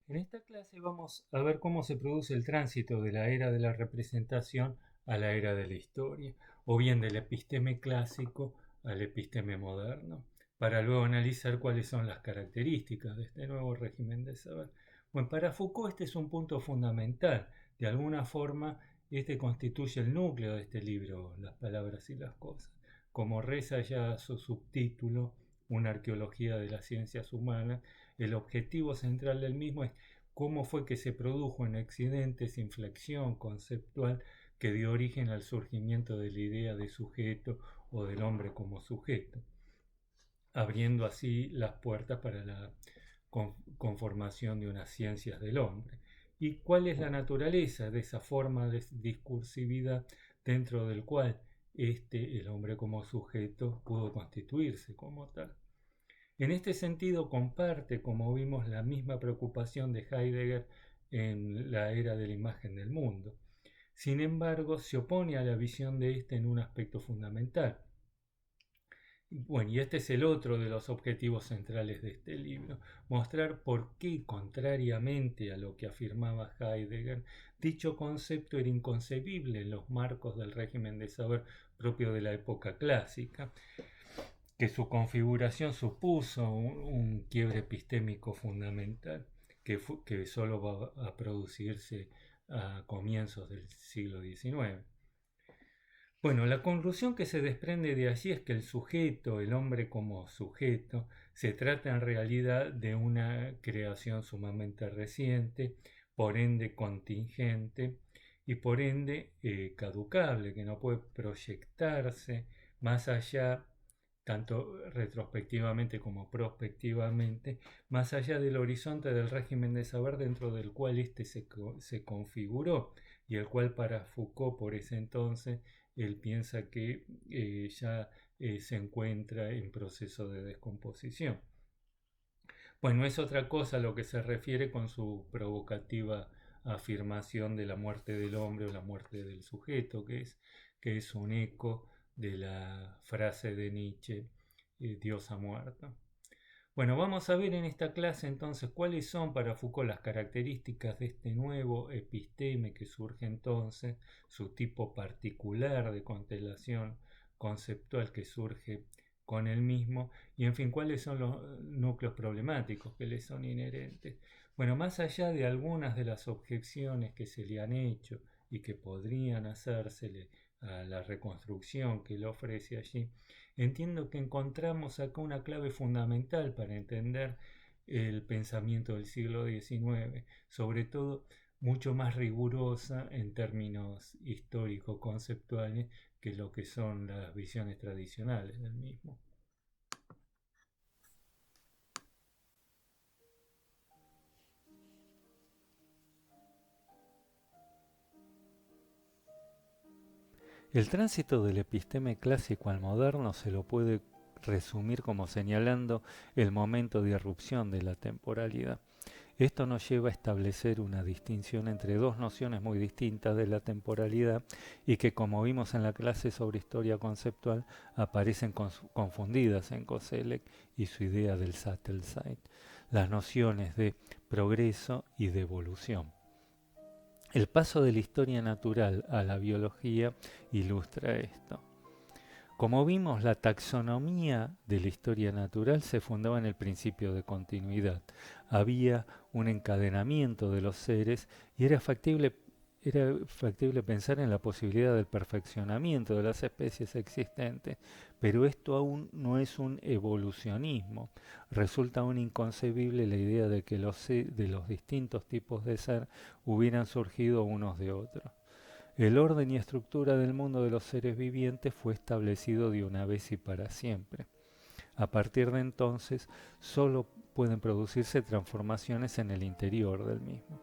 En esta clase vamos a ver cómo se produce el tránsito de la era de la representación a la era de la historia, o bien del episteme clásico al episteme moderno, para luego analizar cuáles son las características de este nuevo régimen de saber. Bueno, para Foucault este es un punto fundamental. De alguna forma, este constituye el núcleo de este libro, Las palabras y las cosas. Como reza ya su subtítulo, Una arqueología de las ciencias humanas, el objetivo central del mismo es cómo fue que se produjo en Occidente esa inflexión conceptual que dio origen al surgimiento de la idea de sujeto o del hombre como sujeto, abriendo así las puertas para la conformación de unas ciencias del hombre. ¿Y cuál es la naturaleza de esa forma de discursividad dentro del cual el hombre como sujeto, pudo constituirse como tal? En este sentido comparte, como vimos, la misma preocupación de Heidegger en la era de la imagen del mundo. Sin embargo, se opone a la visión de en un aspecto fundamental. Bueno, y este es el otro de los objetivos centrales de este libro, mostrar por qué, contrariamente a lo que afirmaba Heidegger, dicho concepto era inconcebible en los marcos del régimen de saber propio de la época clásica, que su configuración supuso un quiebre epistémico fundamental que solo va a producirse a comienzos del siglo XIX. Bueno, la conclusión que se desprende de allí es que el sujeto, el hombre como sujeto, se trata en realidad de una creación sumamente reciente, por ende contingente y por ende caducable, que no puede proyectarse más allá, tanto retrospectivamente como prospectivamente, más allá del horizonte del régimen de saber dentro del cual se configuró y el cual para Foucault por ese entonces él piensa que ya se encuentra en proceso de descomposición. Bueno, es otra cosa a lo que se refiere con su provocativa afirmación de la muerte del hombre o la muerte del sujeto, que es un eco de la frase de Nietzsche, Dios ha muerto. Bueno, vamos a ver en esta clase entonces cuáles son para Foucault las características de este nuevo episteme que surge entonces, su tipo particular de constelación conceptual que surge con el mismo, y en fin, cuáles son los núcleos problemáticos que le son inherentes. Bueno, más allá de algunas de las objeciones que se le han hecho y que podrían hacérsele a la reconstrucción que él ofrece allí, entiendo que encontramos acá una clave fundamental para entender el pensamiento del siglo XIX, sobre todo mucho más rigurosa en términos histórico-conceptuales que lo que son las visiones tradicionales del mismo. El tránsito del episteme clásico al moderno se lo puede resumir como señalando el momento de irrupción de la temporalidad. Esto nos lleva a establecer una distinción entre dos nociones muy distintas de la temporalidad y que, como vimos en la clase sobre historia conceptual, aparecen confundidas en Koselleck y su idea del Sattelzeit, las nociones de progreso y de evolución. El paso de la historia natural a la biología ilustra esto. Como vimos, la taxonomía de la historia natural se fundaba en el principio de continuidad. Había un encadenamiento de los seres y era factible pensar en la posibilidad del perfeccionamiento de las especies existentes, pero esto aún no es un evolucionismo. Resulta aún inconcebible la idea de que de los distintos tipos de ser hubieran surgido unos de otros. El orden y estructura del mundo de los seres vivientes fue establecido de una vez y para siempre. A partir de entonces, solo pueden producirse transformaciones en el interior del mismo.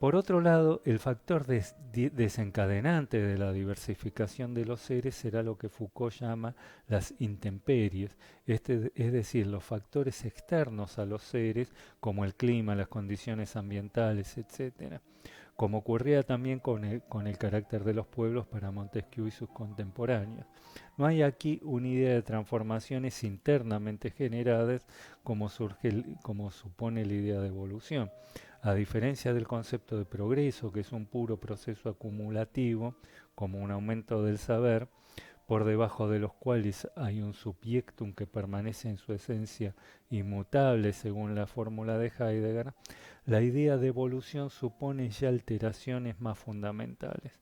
Por otro lado, el factor desencadenante de la diversificación de los seres será lo que Foucault llama las intemperies, es decir, los factores externos a los seres como el clima, las condiciones ambientales, etc., como ocurría también con el carácter de los pueblos para Montesquieu y sus contemporáneos. No hay aquí una idea de transformaciones internamente generadas como supone la idea de evolución. A diferencia del concepto de progreso, que es un puro proceso acumulativo, como un aumento del saber, por debajo de los cuales hay un subjectum que permanece en su esencia inmutable según la fórmula de Heidegger, la idea de evolución supone ya alteraciones más fundamentales.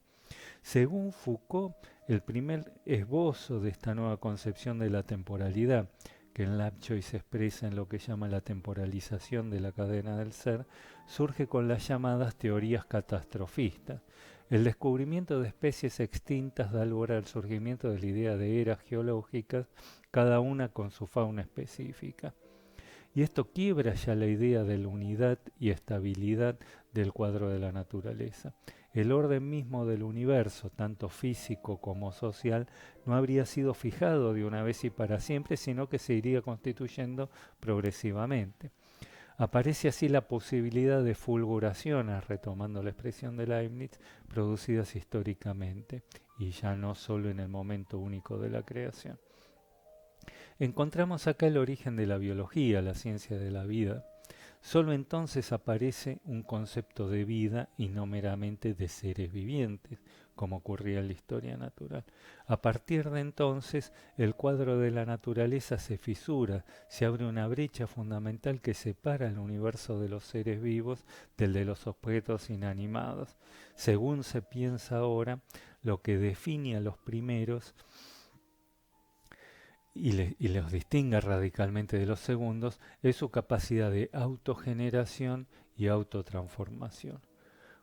Según Foucault, el primer esbozo de esta nueva concepción de la temporalidad, que en Lapchoy se expresa en lo que llama la temporalización de la cadena del ser, surge con las llamadas teorías catastrofistas. El descubrimiento de especies extintas da lugar al surgimiento de la idea de eras geológicas, cada una con su fauna específica. Y esto quiebra ya la idea de la unidad y estabilidad del cuadro de la naturaleza. El orden mismo del universo, tanto físico como social, no habría sido fijado de una vez y para siempre, sino que se iría constituyendo progresivamente. Aparece así la posibilidad de fulguraciones, retomando la expresión de Leibniz, producidas históricamente, y ya no solo en el momento único de la creación. Encontramos acá el origen de la biología, la ciencia de la vida. Solo entonces aparece un concepto de vida y no meramente de seres vivientes, como ocurría en la historia natural. A partir de entonces, el cuadro de la naturaleza se fisura, se abre una brecha fundamental que separa el universo de los seres vivos del de los objetos inanimados. Según se piensa ahora, lo que define a los primeros y los distingue radicalmente de los segundos es su capacidad de autogeneración y autotransformación.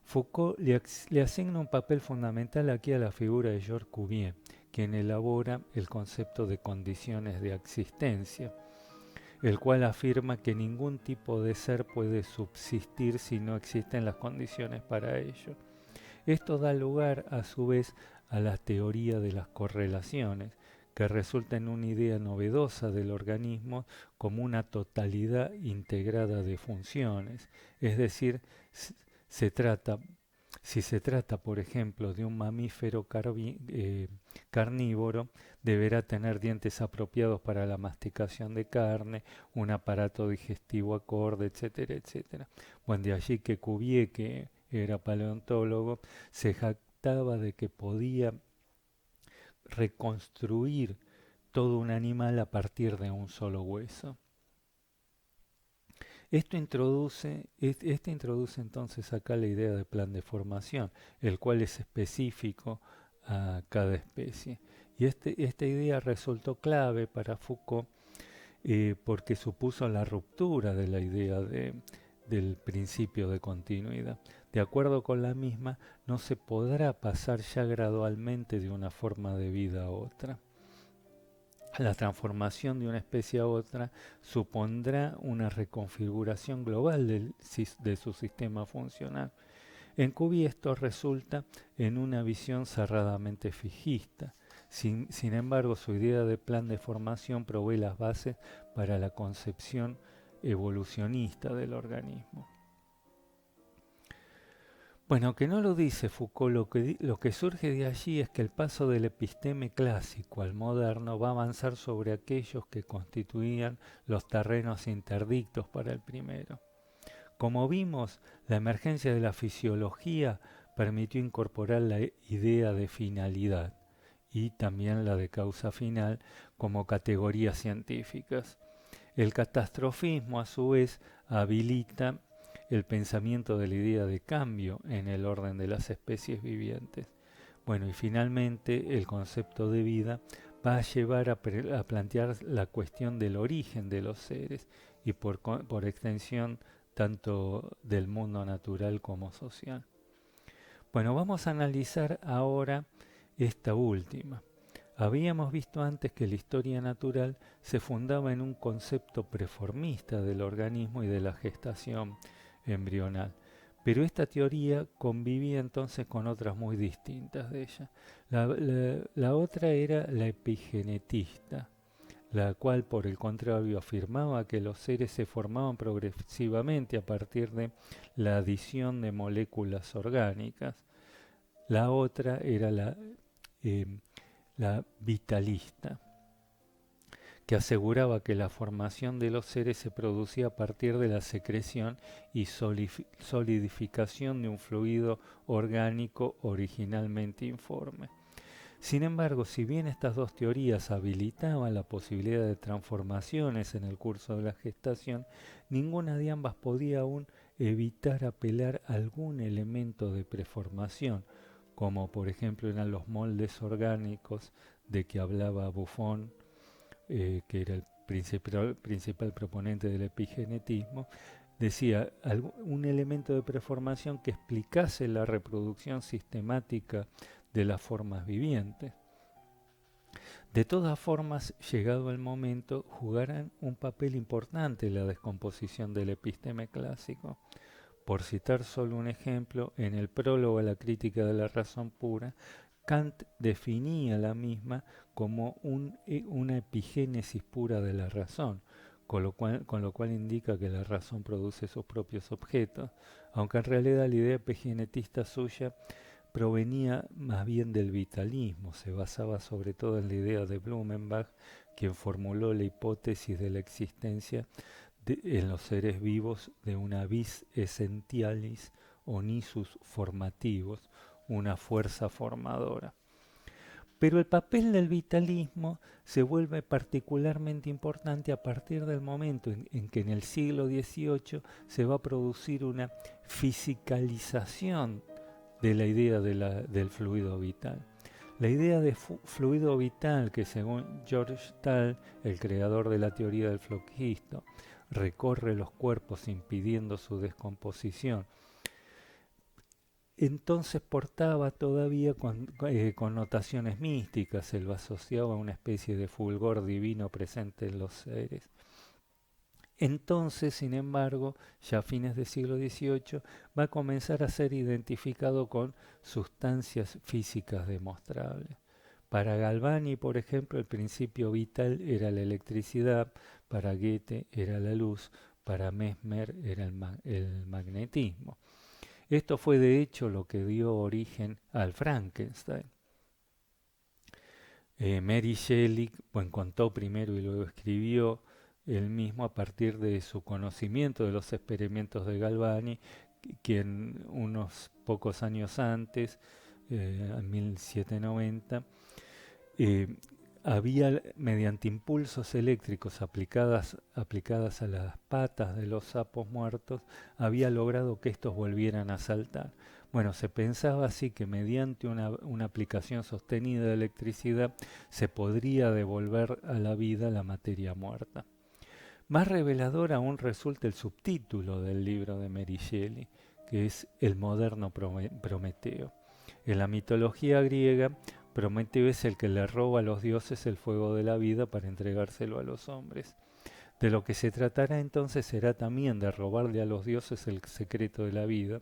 Foucault le asigna un papel fundamental aquí a la figura de Georges Cuvier, quien elabora el concepto de condiciones de existencia, el cual afirma que ningún tipo de ser puede subsistir si no existen las condiciones para ello. Esto da lugar, a su vez, a la teoría de las correlaciones, que resulta en una idea novedosa del organismo como una totalidad integrada de funciones. Es decir, se trata, si se trata, por ejemplo, de un mamífero carnívoro, deberá tener dientes apropiados para la masticación de carne, un aparato digestivo acorde, etcétera, etcétera. Bueno, de allí que Cuvier, que era paleontólogo, se jactaba de que podía reconstruir todo un animal a partir de un solo hueso. Este introduce entonces acá la idea de plan de formación, el cual es específico a cada especie. Y esta idea resultó clave para Foucault porque supuso la ruptura de la idea del principio de continuidad. De acuerdo con la misma, no se podrá pasar ya gradualmente de una forma de vida a otra. La transformación de una especie a otra supondrá una reconfiguración global de su sistema funcional. En Cuvier esto resulta en una visión cerradamente fijista. Sin embargo, su idea de plan de formación provee las bases para la concepción evolucionista del organismo. Bueno, que no lo dice Foucault, lo que surge de allí es que el paso del episteme clásico al moderno va a avanzar sobre aquellos que constituían los terrenos interdictos para el primero. Como vimos, la emergencia de la fisiología permitió incorporar la idea de finalidad y también la de causa final como categorías científicas. El catastrofismo, a su vez, habilita el pensamiento de la idea de cambio en el orden de las especies vivientes. Bueno, y finalmente el concepto de vida va a llevar a plantear la cuestión del origen de los seres y por extensión tanto del mundo natural como social. Bueno, vamos a analizar ahora esta última. Habíamos visto antes que la historia natural se fundaba en un concepto preformista del organismo y de la gestación embrional, pero esta teoría convivía entonces con otras muy distintas de ella. La otra era la epigenetista, la cual por el contrario afirmaba que los seres se formaban progresivamente a partir de la adición de moléculas orgánicas. La otra era la vitalista, que aseguraba que la formación de los seres se producía a partir de la secreción y solidificación de un fluido orgánico originalmente informe. Sin embargo, si bien estas dos teorías habilitaban la posibilidad de transformaciones en el curso de la gestación, ninguna de ambas podía aún evitar apelar a algún elemento de preformación, como por ejemplo eran los moldes orgánicos de que hablaba Buffon, que era el principal proponente del epigenetismo. Decía, un elemento de preformación que explicase la reproducción sistemática de las formas vivientes. De todas formas, llegado el momento, jugarán un papel importante en la descomposición del episteme clásico. Por citar solo un ejemplo, en el prólogo a la crítica de la razón pura, Kant definía la misma como una epigénesis pura de la razón, con lo cual indica que la razón produce sus propios objetos, aunque en realidad la idea epigenetista suya provenía más bien del vitalismo, se basaba sobre todo en la idea de Blumenbach, quien formuló la hipótesis de la existencia en los seres vivos de una vis essentialis o nisus formativos, una fuerza formadora. Pero el papel del vitalismo se vuelve particularmente importante a partir del momento en que en el siglo XVIII se va a producir una fisicalización de la idea del fluido vital. La idea de fluido vital, que según George Stahl, el creador de la teoría del floquisto, recorre los cuerpos impidiendo su descomposición, entonces portaba todavía connotaciones místicas, se lo asociaba a una especie de fulgor divino presente en los seres. Entonces, sin embargo, ya a fines del siglo XVIII, va a comenzar a ser identificado con sustancias físicas demostrables. Para Galvani, por ejemplo, el principio vital era la electricidad, para Goethe era la luz, para Mesmer era el magnetismo. Esto fue de hecho lo que dio origen al Frankenstein. Mary Shelley contó primero y luego escribió él mismo a partir de su conocimiento de los experimentos de Galvani, quien unos pocos años antes, en 1790, había mediante impulsos eléctricos aplicadas a las patas de los sapos muertos, había logrado que estos volvieran a saltar. Bueno, se pensaba así que mediante una aplicación sostenida de electricidad se podría devolver a la vida la materia muerta. Más revelador aún resulta el subtítulo del libro de Mary Shelley, que es El moderno Prometeo. En la mitología griega, Prometeo es el que le roba a los dioses el fuego de la vida para entregárselo a los hombres. De lo que se tratará entonces será también de robarle a los dioses el secreto de la vida,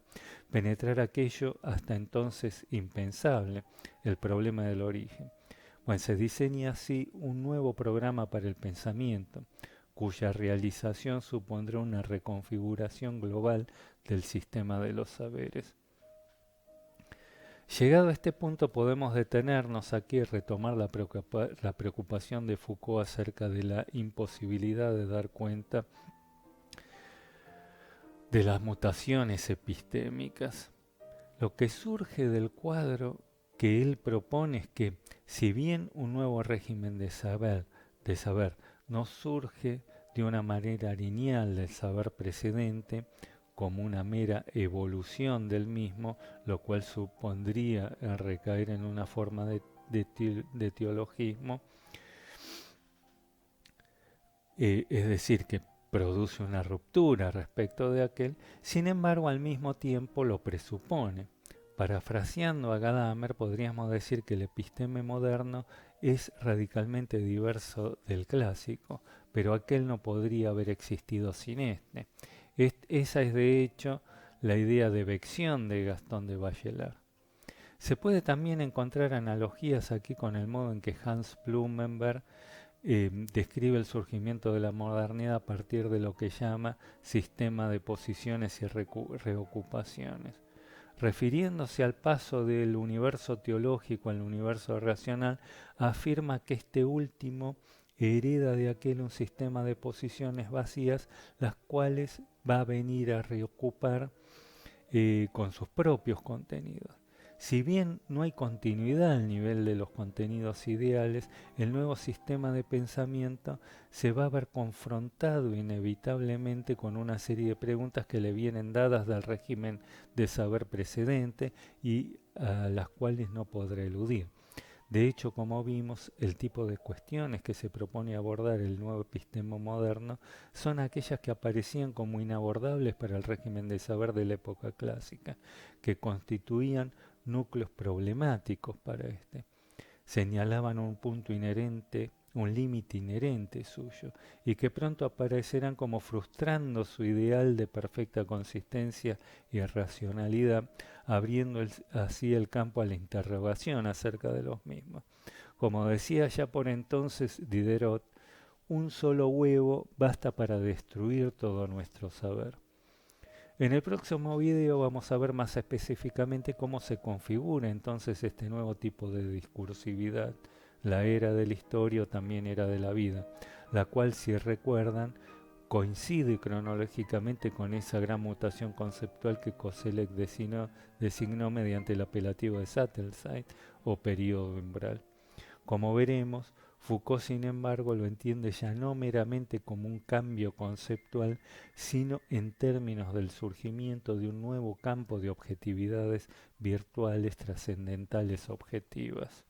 penetrar aquello hasta entonces impensable, el problema del origen. Bueno, se diseña así un nuevo programa para el pensamiento, cuya realización supondrá una reconfiguración global del sistema de los saberes. Llegado a este punto podemos detenernos aquí y retomar la preocupación de Foucault acerca de la imposibilidad de dar cuenta de las mutaciones epistémicas. Lo que surge del cuadro que él propone es que, si bien un nuevo régimen de saber no surge de una manera lineal del saber precedente, como una mera evolución del mismo, lo cual supondría recaer en una forma de teologismo, es decir, que produce una ruptura respecto de aquel, sin embargo al mismo tiempo lo presupone. Parafraseando a Gadamer, podríamos decir que el episteme moderno es radicalmente diverso del clásico, pero aquel no podría haber existido sin este. Esa es de hecho la idea de vección de Gastón de Bachelard. Se puede también encontrar analogías aquí con el modo en que Hans Blumenberg describe el surgimiento de la modernidad a partir de lo que llama sistema de posiciones y reocupaciones. Refiriéndose al paso del universo teológico al universo racional, afirma que este último hereda de aquel un sistema de posiciones vacías, las cuales va a venir a reocupar con sus propios contenidos. Si bien no hay continuidad al nivel de los contenidos ideales, el nuevo sistema de pensamiento se va a ver confrontado inevitablemente con una serie de preguntas que le vienen dadas del régimen de saber precedente y a las cuales no podrá eludir. De hecho, como vimos, el tipo de cuestiones que se propone abordar el nuevo epistemo moderno son aquellas que aparecían como inabordables para el régimen de saber de la época clásica, que constituían núcleos problemáticos para este. Señalaban un punto inherente, un límite inherente suyo, y que pronto aparecerán como frustrando su ideal de perfecta consistencia y racionalidad, abriendo así el campo a la interrogación acerca de los mismos. Como decía ya por entonces Diderot, un solo huevo basta para destruir todo nuestro saber. En el próximo video vamos a ver más específicamente cómo se configura entonces este nuevo tipo de discursividad, la era de la historia o también era de la vida, la cual, si recuerdan, coincide cronológicamente con esa gran mutación conceptual que Koselleck designó mediante el apelativo de Sattelzeit o período umbral. Como veremos, Foucault, sin embargo, lo entiende ya no meramente como un cambio conceptual, sino en términos del surgimiento de un nuevo campo de objetividades virtuales trascendentales objetivas.